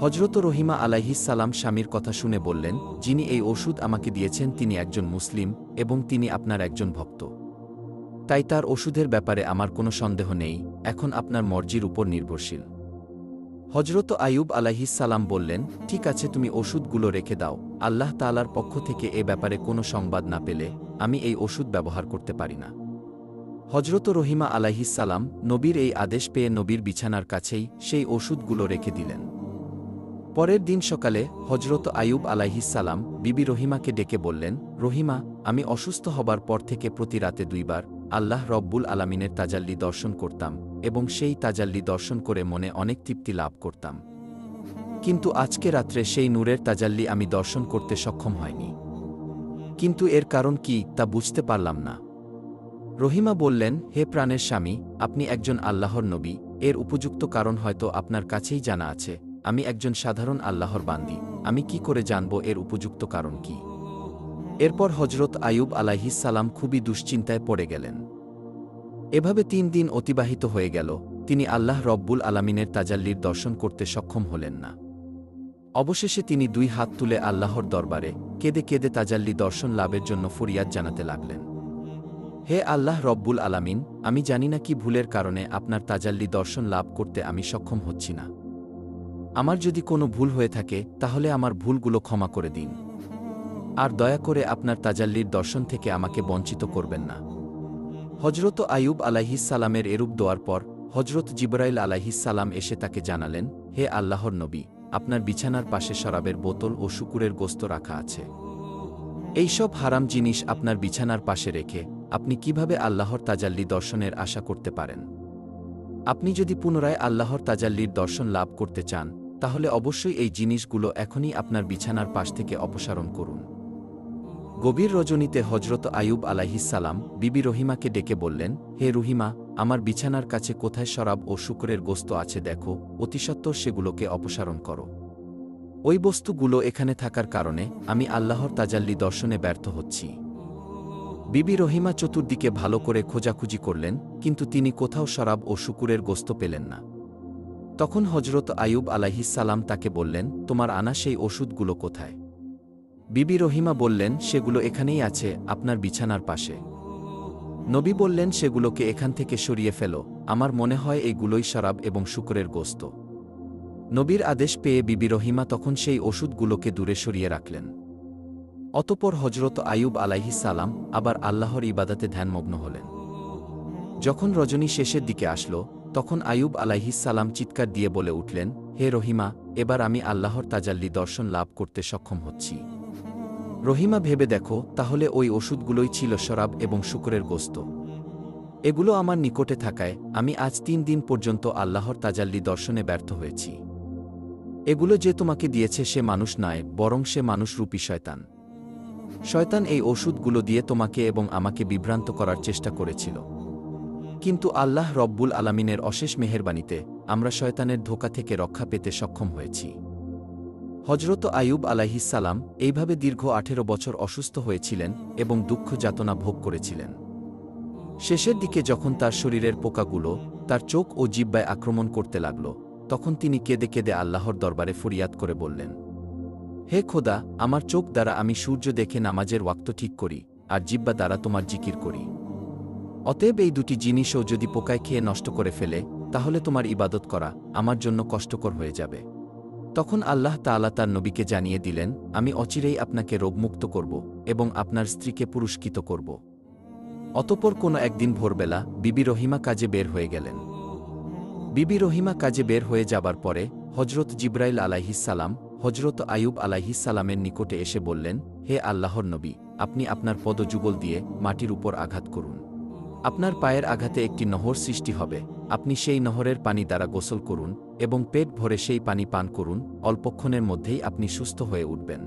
হজরত রহিমা আলাইহিস সালাম স্বামীর কথা শুনে বললেন, যিনি এই ওষুধ আমাকে দিয়েছেন তিনি একজন মুসলিম এবং তিনি আপনার একজন ভক্ত। তাই তার ওষুধের ব্যাপারে আমার কোনো সন্দেহ নেই, এখন আপনার মর্জির উপর নির্ভরশীল। হজরত আইয়ুব আলাইহিস সালাম বললেন, ঠিক আছে, তুমি ওষুধগুলো রেখে দাও, আল্লাহ তাআলার পক্ষ থেকে এ ব্যাপারে কোনো সংবাদ না পেলে আমি এই ওষুধ ব্যবহার করতে পারি না। হজরত রহিমা আলাইহিস সালাম নবীর এই আদেশ পেয়ে নবীর বিছানার কাছেই সেই ওষুধগুলো রেখে দিলেন। পরের দিন সকালে হজরত আইয়ুব আলাইহিস সালাম বিবি রহিমাকে ডেকে বললেন, রহিমা, আমি অসুস্থ হবার পর থেকে প্রতি রাতে 2 বার আল্লাহ রব্বুল আলামিনের তাজাল্লি দর্শন করতাম এবং সেই তাজাল্লি দর্শন করে মনে অনেক তৃপ্তি লাভ করতাম। কিন্তু আজকে রাত্রে সেই নূরের তাজাল্লি আমি দর্শন করতে সক্ষম হয়নি। কিন্তু এর কারণ কি তা বুঝতে পারলাম না। রহিমা বললেন, হে প্রাণের স্বামী, আপনি একজন আল্লাহর নবী, এর উপযুক্ত কারণ হয়তো আপনার কাছেই জানা আছে। আমি একজন সাধারণ আল্লাহর বান্দী, আমি কি করে জানব এর উপযুক্ত কারণ কি? এরপর হজরত আইয়ুব আলাইহিস সালাম খুবই দুশ্চিন্তায় পড়ে গেলেন। এভাবে 3 দিন অতিবাহিত হয়ে গেল, তিনি আল্লাহ রব্বুল আলামিনের তাজাল্লির দর্শন করতে সক্ষম হলেন না। অবশেষে তিনি 2 হাত তুলে আল্লাহর দরবারে কেঁদে কেঁদে তাজাল্লি দর্শন লাভের জন্য ফরিয়াদ জানাতে লাগলেন। হে আল্লাহ রব্বুল আলামিন, আমি জানি না কি ভুলের কারণে আপনার তাজাল্লি দর্শন লাভ করতে আমি সক্ষম হচ্ছি না। আমার যদি কোনো ভুল হয়ে থাকে তাহলে আমার ভুলগুলো ক্ষমা করে দিন, আর দয়া করে আপনার তাজাল্লির দর্শন থেকে আমাকে বঞ্চিত করবেন না। হজরত আইয়ুব আলাইহিস সালামের এরূপ দোয়ার পর হজরত জিবরাইল আলাইহিস সালাম এসে তাকে জানালেন, হে আল্লাহর নবী, আপনার বিছানার পাশে শরাবের বোতল ও শূকরের গোস্ত রাখা আছে। এইসব হারাম জিনিস আপনার বিছানার পাশে রেখে আপনি কিভাবে আল্লাহর তাজাল্লি দর্শনের আশা করতে পারেন? আপনি যদি পুনরায় আল্লাহর তাজাল্লির দর্শন লাভ করতে চান তাহলে অবশ্যই এই জিনিসগুলো এখনই আপনার বিছানার পাশ থেকে অপসারণ করুন। গভীর রজনীতে হজরত আইয়ুব আলাইহিস সালাম বিবি রহিমাকে ডেকে বললেন, হে রহিমা, আমার বিছানার কাছে কোথায় শরাব ও শূকরের গোস্ত আছে দেখো, অতিসত্বর সেগুলোকে অপসারণ করো। ওই বস্তুগুলো এখানে থাকার কারণে আমি আল্লাহর তাজাল্লি দর্শনে ব্যর্থ হচ্ছি। বিবি রহিমা চতুর্দিকে ভালো করে খোঁজাখুঁজি করলেন, কিন্তু তিনি কোথাও শরাব ও শূকরের গোস্ত পেলেন না। তখন হজরত আইয়ুব আলাইহিস সালাম তাকে বললেন, তোমার আনা সেই ওষুধগুলো কোথায়? বিবি রহিমা বললেন, সেগুলো এখানেই আছে, আপনার বিছানার পাশে। নবী বললেন, সেগুলোকে এখান থেকে সরিয়ে ফেলো, আমার মনে হয় এইগুলোই শরাব এবং শূকরের গোস্ত। নবীর আদেশ পেয়ে বিবি রহিমা তখন সেই ওষুধগুলোকে দূরে সরিয়ে রাখলেন। অতঃপর হজরত আইয়ুব আলাইহিস সালাম আবার আল্লাহর ইবাদতে ধ্যানমগ্ন হলেন। যখন রজনী শেষের দিকে আসলো তখন আইয়ুব আলাইহিস সালাম চিৎকার দিয়ে বলে উঠলেন, হে রহিমা, এবার আমি আল্লাহর তাজাল্লি দর্শন লাভ করতে সক্ষম হচ্ছি। রহিমা, ভেবে দেখো, তাহলে ওই ওষুধগুলোই ছিল শরাব এবং শূকরের গোস্ত। এগুলো আমার নিকটে থাকায় আমি আজ 3 দিন পর্যন্ত আল্লাহর তাজাল্লি দর্শনে ব্যর্থ হয়েছি। এগুলো যে তোমাকে দিয়েছে সে মানুষ নয়, বরং সে মানুষরূপী শয়তান। শয়তান এই ওষুধগুলো দিয়ে তোমাকে এবং আমাকে বিভ্রান্ত করার চেষ্টা করেছিল। কিন্তু আল্লাহ রব্বুল আলামিনের অশেষ মেহেরবানিতে আমরা শয়তানের ধোঁকা থেকে রক্ষা পেতে সক্ষম হয়েছি। হজরত আইয়ুব আলাইহিসসালাম এইভাবে দীর্ঘ 18 বছর অসুস্থ হয়েছিলেন এবং দুঃখ যাতনা ভোগ করেছিলেন। শেষের দিকে যখন তার শরীরের পোকাগুলো তার চোখ ও জিহ্বায় আক্রমণ করতে লাগল, তখন তিনি কেঁদে কেঁদে আল্লাহর দরবারে ফরিয়াদ করে বললেন, হে খোদা, আমার চোখ দ্বারা আমি সূর্য দেখে নামাজের ওয়াক্ত ঠিক করি, আর জিহ্বা দ্বারা তোমার জিকির করি। অতএব এই দুটি জিনিসও যদি পোকায় খেয়ে নষ্ট করে ফেলে, তাহলে তোমার ইবাদত করা আমার জন্য কষ্টকর হয়ে যাবে। তখন আল্লাহ তাআলা তার নবীকে জানিয়ে দিলেন, আমি অচিরেই আপনাকে রোগমুক্ত করব এবং আপনার স্ত্রীকে পুরস্কৃত করব। অতঃপর কোনো একদিন ভোরবেলা বিবি রহিমা কাজে বের হয়ে গেলেন। বিবি রহিমা কাজে বের হয়ে যাবার পরে হজরত জিব্রাইল আলাইহিসসালাম হজরত আইয়ুব আলাইহিসসালামের নিকটে এসে বললেন, হে আল্লাহর নবী, আপনি আপনার পদযুগল দিয়ে মাটির উপর আঘাত করুন। আপনার পায়ের আঘাতে একটি নহর সৃষ্টি হবে, আপনি সেই নহরের পানি দ্বারা গোসল করুন এবং পেট ভরে সেই পানি পান করুন, অল্পক্ষণের মধ্যেই আপনি সুস্থ হয়ে উঠবেন।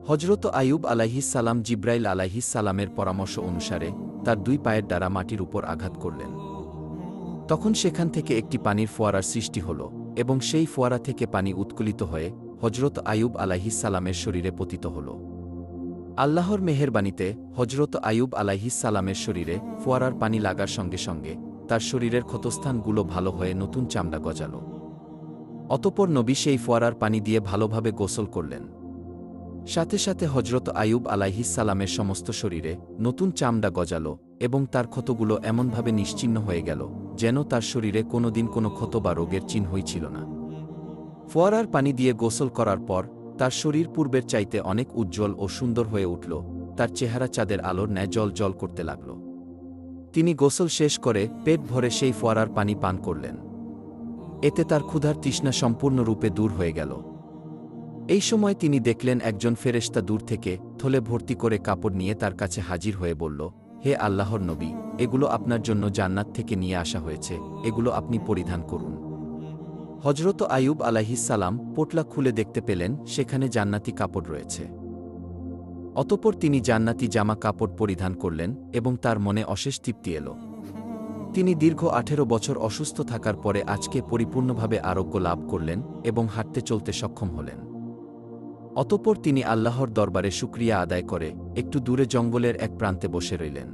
হজরত আইয়ুব আলাইহিসসালাম জিব্রাইল আলাইহিসসালামের পরামর্শ অনুসারে তার দুই পায়ের দ্বারা মাটির উপর আঘাত করলেন। তখন সেখান থেকে একটি পানির ফোয়ারার সৃষ্টি হল এবং সেই ফোয়ারা থেকে পানি উৎকলিত হয়ে হজরত আইয়ুব আলাইহিসসালামের শরীরে পতিত হল। আল্লাহর মেহেরবানিতে হজরত আইয়ুব আলাইহিসসালামের শরীরে ফোয়ারার পানি লাগার সঙ্গে সঙ্গে তার শরীরের ক্ষতস্থানগুলো ভালো হয়ে নতুন চামড়া গজাল। অতঃপর নবী সেই ফোয়ারার পানি দিয়ে ভালোভাবে গোসল করলেন। সাথে সাথে হজরত আইয়ুব আলাইহিসসালামের সমস্ত শরীরে নতুন চামড়া গজাল এবং তার ক্ষতগুলো এমনভাবে নিশ্চিহ্ন হয়ে গেল যেন তার শরীরে কোনোদিন কোনো ক্ষত বা রোগের চিহ্নই ছিল না। ফোয়ারার পানি দিয়ে গোসল করার পর তার শরীর পূর্বের চাইতে অনেক উজ্জ্বল ও সুন্দর হয়ে উঠল, তার চেহারা চাঁদের আলোর ন্যায় জল জল করতে লাগল। তিনি গোসল শেষ করে পেট ভরে সেই ফোয়ারার পানি পান করলেন। এতে তার ক্ষুধার তৃষ্ণা সম্পূর্ণরূপে দূর হয়ে গেল। এই সময় তিনি দেখলেন একজন ফেরেশতা দূর থেকে থলে ভর্তি করে কাপড় নিয়ে তার কাছে হাজির হয়ে বলল, হে আল্লাহর নবী, এগুলো আপনার জন্য জান্নাত থেকে নিয়ে আসা হয়েছে, এগুলো আপনি পরিধান করুন। হজরত আইয়ুব আলাইহিসসালাম পোটলা খুলে দেখতে পেলেন সেখানে জান্নাতি কাপড় রয়েছে। অতঃপর তিনি জান্নাতি জামা কাপড় পরিধান করলেন এবং তার মনে অশেষ তৃপ্তি এল। তিনি দীর্ঘ 18 বছর অসুস্থ থাকার পরে আজকে পরিপূর্ণভাবে আরোগ্য লাভ করলেন এবং হাঁটতে চলতে সক্ষম হলেন। অতঃপর তিনি আল্লাহর দরবারে শুকরিয়া আদায় করে একটু দূরে জঙ্গলের এক প্রান্তে বসে রইলেন।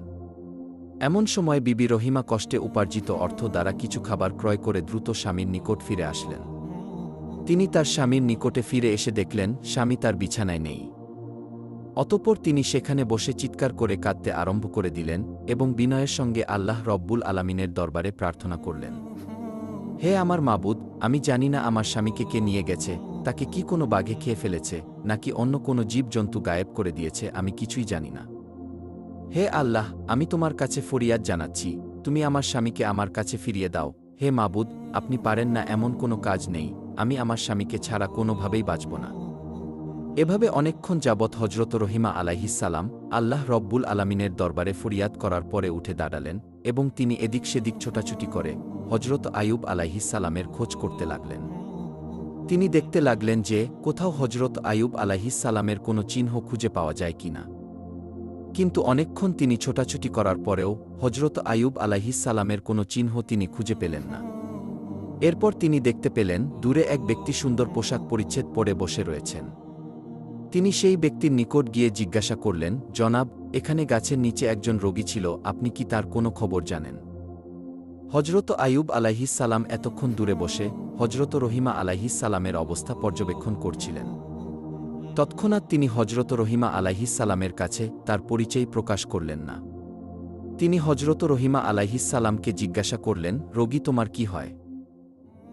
এমন সময় বিবি রহিমা কষ্টে উপার্জিত অর্থ দ্বারা কিছু খাবার ক্রয় করে দ্রুত স্বামীর নিকট ফিরে আসলেন। তিনি তার স্বামীর নিকটে ফিরে এসে দেখলেন স্বামী তার বিছানায় নেই। অতঃপর তিনি সেখানে বসে চিৎকার করে কাঁদতে আরম্ভ করে দিলেন এবং বিনয়ের সঙ্গে আল্লাহ রব্বুল আলামিনের দরবারে প্রার্থনা করলেন, হে আমার মাবুদ, আমি জানি না আমার স্বামীকে কে নিয়ে গেছে, তাকে কি কোনো বাঘে খেয়ে ফেলেছে নাকি অন্য কোনো জীবজন্তু গায়েব করে দিয়েছে, আমি কিছুই জানি না। হে আল্লাহ, আমি তোমার কাছে ফরিয়াদ জানাচ্ছি, তুমি আমার স্বামীকে আমার কাছে ফিরিয়ে দাও। হে মাবুদ, আপনি পারেন না এমন কোনো কাজ নেই, আমি আমার স্বামীকে ছাড়া কোনোভাবেই বাঁচব না। এভাবে অনেকক্ষণ যাবৎ হজরত রহিমা আলাইহিসসালাম আল্লাহ রব্বুল আলামিনের দরবারে ফরিয়াদ করার পরে উঠে দাঁড়ালেন এবং তিনি এদিক সেদিক ছোটাছুটি করে হজরত আইয়ুব আলাইহিসসালামের খোঁজ করতে লাগলেন। তিনি দেখতে লাগলেন যে কোথাও হজরত আইয়ুব আলাইহিসসালামের কোনো চিহ্ন খুঁজে পাওয়া যায় কিনা। কিন্তু অনেকক্ষণ তিনি ছোটাছুটি করার পরেও হজরত আইয়ুব আলাইহিসসালামের কোনো চিহ্ন তিনি খুঁজে পেলেন না। এরপর তিনি দেখতে পেলেন দূরে এক ব্যক্তি সুন্দর পোশাক পরিচ্ছেদ পরে বসে রয়েছেন। তিনি সেই ব্যক্তির নিকট গিয়ে জিজ্ঞাসা করলেন, জনাব, এখানে গাছের নিচে একজন রোগী ছিল, আপনি কি তার কোনো খবর জানেন? হজরত আইয়ুব আলাইহিসসালাম এতক্ষণ দূরে বসে হজরত রহিমা আলাইহিসসালামের অবস্থা পর্যবেক্ষণ করছিলেন। তৎক্ষণাৎ তিনি হজরত রহিমা আলাইহিসসালামের কাছে তার পরিচয় প্রকাশ করলেন না। তিনি হজরত রহিমা আলাইহিসসালামকে জিজ্ঞাসা করলেন, রোগী তোমার কি হয়?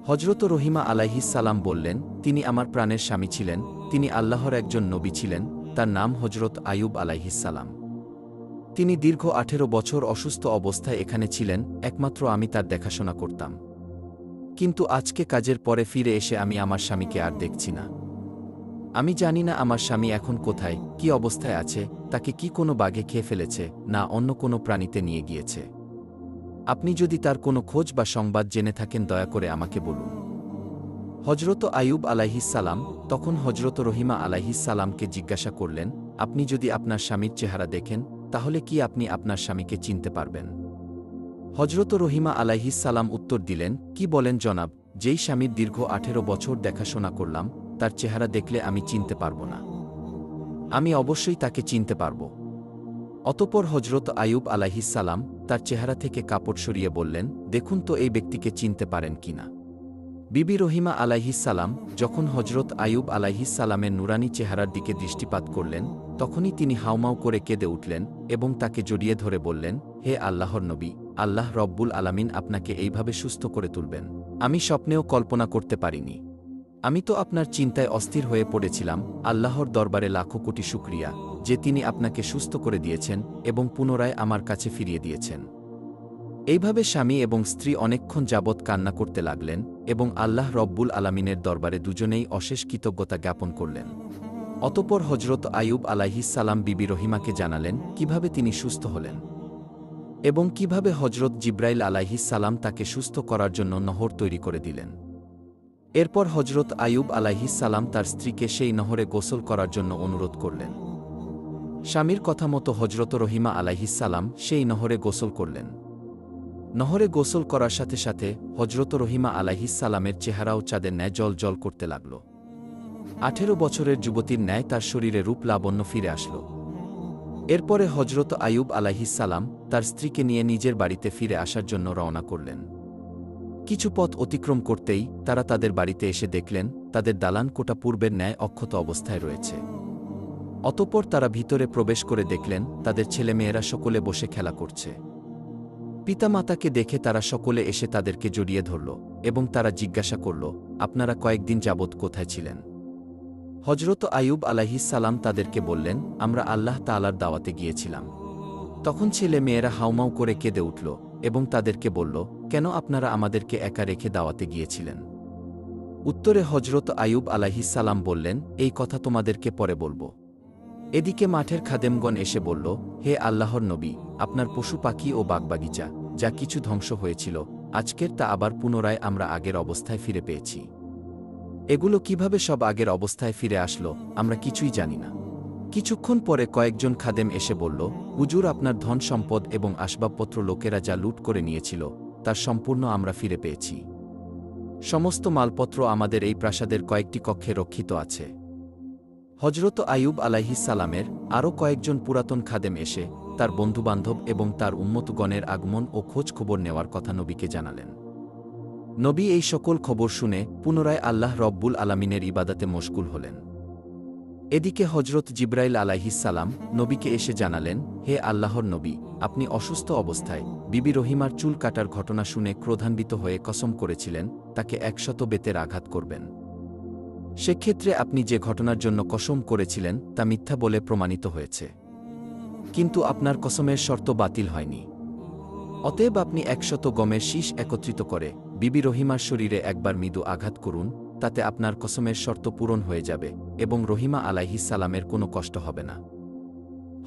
হজরত রহিমা আলাইহিসসালাম বললেন, তিনি আমার প্রাণের স্বামী ছিলেন, তিনি আল্লাহর একজন নবী ছিলেন, তার নাম হজরত আইয়ুব আলাইহিসসালাম। তিনি দীর্ঘ 18 বছর অসুস্থ অবস্থায় এখানে ছিলেন, একমাত্র আমি তার দেখাশোনা করতাম। কিন্তু আজকে কাজের পরে ফিরে এসে আমি আমার স্বামীকে আর দেখছি না। আমি জানি না আমার স্বামী এখন কোথায়, কি অবস্থায় আছে, তাকে কি কোনো বাঘে খেয়ে ফেলেছে না অন্য কোনো প্রাণীতে নিয়ে গিয়েছে। আপনি যদি তার কোনো খোঁজ বা সংবাদ জেনে থাকেন দয়া করে আমাকে বলুন। হজরত আইয়ুব আলাইহিসসালাম তখন হজরত রহিমা আলাইহিসসালামকে জিজ্ঞাসা করলেন, আপনি যদি আপনার স্বামীর চেহারা দেখেন তাহলে কি আপনি আপনার স্বামীকে চিনতে পারবেন? হজরত রহিমা আলাইহিসসালাম উত্তর দিলেন, কি বলেন জনাব, যেই স্বামীর দীর্ঘ 18 বছর দেখাশোনা করলাম, তার চেহারা দেখলে আমি চিনতে পারব না। আমি অবশ্যই তাকে চিনতে পারব। অতঃপর হজরত আইয়ুব আলাইহিসসালাম তার চেহারা থেকে কাপড় সরিয়ে বললেন, দেখুন তো এই ব্যক্তিকে চিনতে পারেন কিনা। বিবি রহিমা আলাইহিসসালাম যখন হজরত আইয়ুব আলাইহিসসালামের নুরানি চেহারার দিকে দৃষ্টিপাত করলেন, তখনই তিনি হাউমাউ করে কেঁদে উঠলেন এবং তাকে জড়িয়ে ধরে বললেন, হে আল্লাহর নবী, আল্লাহ রব্বুল আলামিন আপনাকে এইভাবে সুস্থ করে তুলবেন আমি স্বপ্নেও কল্পনা করতে পারিনি। আমি তো আপনার চিন্তায় অস্থির হয়ে পড়েছিলাম। আল্লাহর দরবারে লাখো কোটি শুকরিয়া যে তিনি আপনাকে সুস্থ করে দিয়েছেন এবং পুনরায় আমার কাছে ফিরিয়ে দিয়েছেন। এইভাবে স্বামী এবং স্ত্রী অনেকক্ষণ যাবৎ কান্না করতে লাগলেন এবং আল্লাহ রব্বুল আলামিনের দরবারে দুজনেই অশেষ কৃতজ্ঞতা জ্ঞাপন করলেন। অতঃপর হজরত আইয়ুব আলাইহিসসালাম বিবি রহিমাকে জানালেন কিভাবে তিনি সুস্থ হলেন এবং কিভাবে হজরত জিব্রাইল আলাইহিসসালাম তাকে সুস্থ করার জন্য নহর তৈরি করে দিলেন। এরপর হজরত আইয়ুব আলাইহিসসালাম তার স্ত্রীকে সেই নহরে গোসল করার জন্য অনুরোধ করলেন। স্বামীর কথা মতো হজরত রহিমা আলাইহিসসালাম সেই নহরে গোসল করলেন। নহরে গোসল করার সাথে সাথে হজরত রহিমা আলাইহিসসালামের চেহারাও চাঁদের ন্যায় জল জল করতে লাগল। 18 বছরের যুবতীর ন্যায় তার শরীরে রূপ লাবণ্য ফিরে আসল। এরপরে হজরত আইয়ুব আলাইহিসসালাম তার স্ত্রীকে নিয়ে নিজের বাড়িতে ফিরে আসার জন্য রওনা করলেন। কিছু পথ অতিক্রম করতেই তারা তাদের বাড়িতে এসে দেখলেন তাদের দালান কোটা পূর্বের ন্যায় অক্ষত অবস্থায় রয়েছে। অতঃপর তারা ভিতরে প্রবেশ করে দেখলেন তাদের ছেলেমেয়েরা সকলে বসে খেলা করছে। পিতামাতাকে দেখে তারা সকলে এসে তাদেরকে জড়িয়ে ধরল এবং তারা জিজ্ঞাসা করল, আপনারা কয়েকদিন যাবৎ কোথায় ছিলেন? হজরত আইয়ুব আলাইহিসসালাম তাদেরকে বললেন, আমরা আল্লাহ তাআলার দাওয়াতে গিয়েছিলাম। তখন ছেলে মেয়েরা হাউমাউ করে কেঁদে উঠল এবং তাদেরকে বলল, কেন আপনারা আমাদেরকে একা রেখে দাওয়াতে গিয়েছিলেন? উত্তরে হজরত আইয়ুব আলাইহিসসালাম বললেন, এই কথা তোমাদেরকে পরে বলবো। এদিকে মাঠের খাদেমগণ এসে বলল, হে আল্লাহর নবী, আপনার পশু পাখি ও বাগবাগিচা যা কিছু ধ্বংস হয়েছিল, আজকের তা আবার পুনরায় আমরা আগের অবস্থায় ফিরে পেয়েছি। এগুলো কিভাবে সব আগের অবস্থায় ফিরে আসলো আমরা কিছুই জানি না। কিছুক্ষণ পরে কয়েকজন খাদেম এসে বলল, হুজুর, আপনার ধন সম্পদ এবং আসবাবপত্র লোকেরা যা লুট করে নিয়েছিল তার সম্পূর্ণ আমরা ফিরে পেয়েছি। সমস্ত মালপত্র আমাদের এই প্রাসাদের কয়েকটি কক্ষে রক্ষিত আছে। হজরত আইয়ুব আলাইহিসসালামের আরও কয়েকজন পুরাতন খাদেম এসে তার বন্ধুবান্ধব এবং তার উম্মতগণের আগমন ও খোঁজ খবর নেওয়ার কথা নবীকে জানালেন। নবী এই সকল খবর শুনে পুনরায় আল্লাহ রব্বুল আলামিনের ইবাদাতে মশগুল হলেন। এদিকে হজরত জিব্রাইল আলাইহিসসালাম নবীকে এসে জানালেন, হে আল্লাহর নবী, আপনি অসুস্থ অবস্থায় বিবি রহিমার চুল কাটার ঘটনা শুনে ক্রোধান্বিত হয়ে কসম করেছিলেন তাকে 100 বেতের আঘাত করবেন। সেক্ষেত্রে আপনি যে ঘটনার জন্য কসম করেছিলেন তা মিথ্যা বলে প্রমাণিত হয়েছে, কিন্তু আপনার কসমের শর্ত বাতিল হয়নি। অতএব আপনি 100 গমের শীষ একত্রিত করে বিবি রহিমার শরীরে একবার মৃদু আঘাত করুন, তাতে আপনার কসমের শর্ত পূরণ হয়ে যাবে এবং রহিমা আলাইহিসসালামের কোনো কষ্ট হবে না।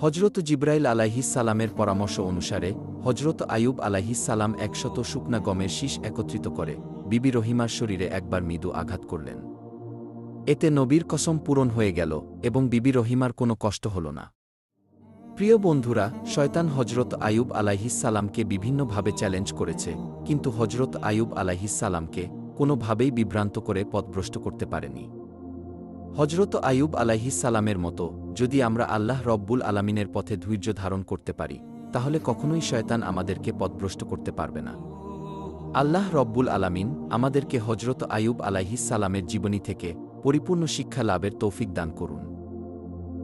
হজরত জিব্রাইল আলাইহিসসালামের পরামর্শ অনুসারে হজরত আইয়ুব আলাইহিসসালাম 100 শুকনা গমের শীষ একত্রিত করে বিবি রহিমার শরীরে একবার মৃদু আঘাত করলেন। এতে নবীর কসম পূরণ হয়ে গেল এবং বিবি রহিমার কোনো কষ্ট হল না। প্রিয় বন্ধুরা, শয়তান হজরত আইয়ুব আলাইহিসসালামকে বিভিন্নভাবে চ্যালেঞ্জ করেছে, কিন্তু হজরত আইয়ুব আলাইহিসসালামকে কোনোভাবেই বিভ্রান্ত করে পথভ্রষ্ট করতে পারেনি। হজরত আইয়ুব আলাইহিসসালামের মতো যদি আমরা আল্লাহ রব্বুল আলামিনের পথে ধৈর্য ধারণ করতে পারি, তাহলে কখনোই শয়তান আমাদেরকে পথভ্রষ্ট করতে পারবে না। আল্লাহ রব্বুল আলামিন আমাদেরকে হজরত আইয়ুব আলাইহিসসালামের জীবনী থেকে পরিপূর্ণ শিক্ষা লাভের তৌফিক দান করুন।